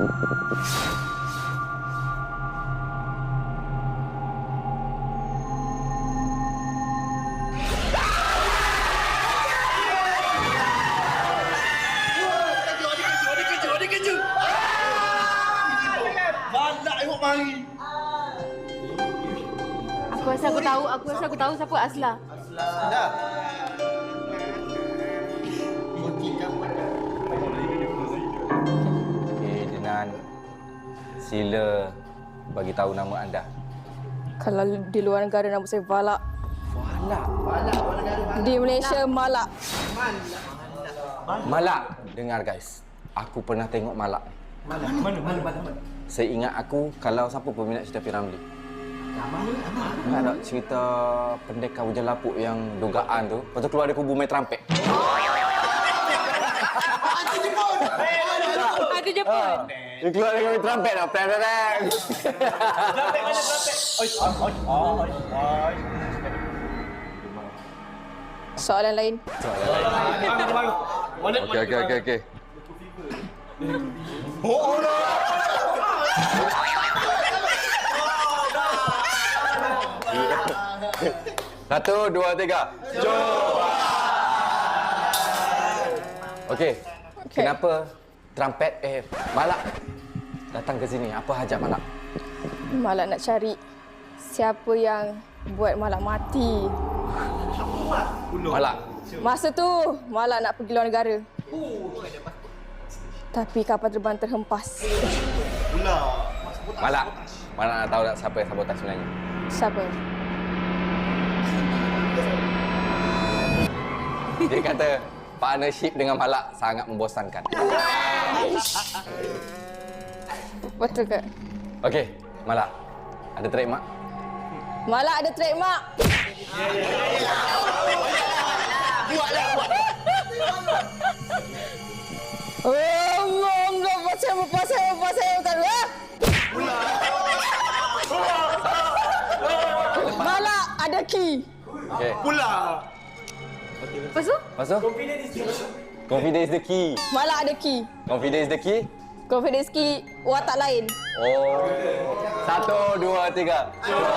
Aku rasa aku tahu siapa Asla. Asla. Okey, Dinan. Sila bagi tahu nama anda. Kalau di luar negara nama saya Valak. Malak. Di Malaysia Malak. Malak. Dengar guys. Aku pernah tengok Malak. Mana? Saya ingat aku kalau siapa peminat cerita P. Ramlee. Ingat tak cerita pendekar hujan lapuk yang dugaan tu? Lepas tu keluar dari kubu main trumpet. Ada Jepun. Dia keluar dari main trumpet tau. Trumpet mana trumpet? Soalan lain. Okey. Oh no. Satu, dua, tiga. Cuba. Okey. Kenapa trumpet Malak datang ke sini? Apa hajat Malak? Malak nak cari siapa yang buat Malak mati. Malak. Masa tu Malak nak pergi luar negara. Tapi kapal terbang terhempas. Malak nak tahu tak siapa yang sabotaj sebenarnya? Siapa? Dia kata partnership dengan Malak sangat membosankan. Betul ke? Okey, Malak. Ada trademark? Malak ada trademark. Buatlah. Oh, enggak pasal tak ada. Malak ada key. Okey. Pula. Lepas tu? Confidence is the key. Malak ada key. Confidence is the key. Confidence key watak lain. Oh. Satu, dua, tiga. Cuba.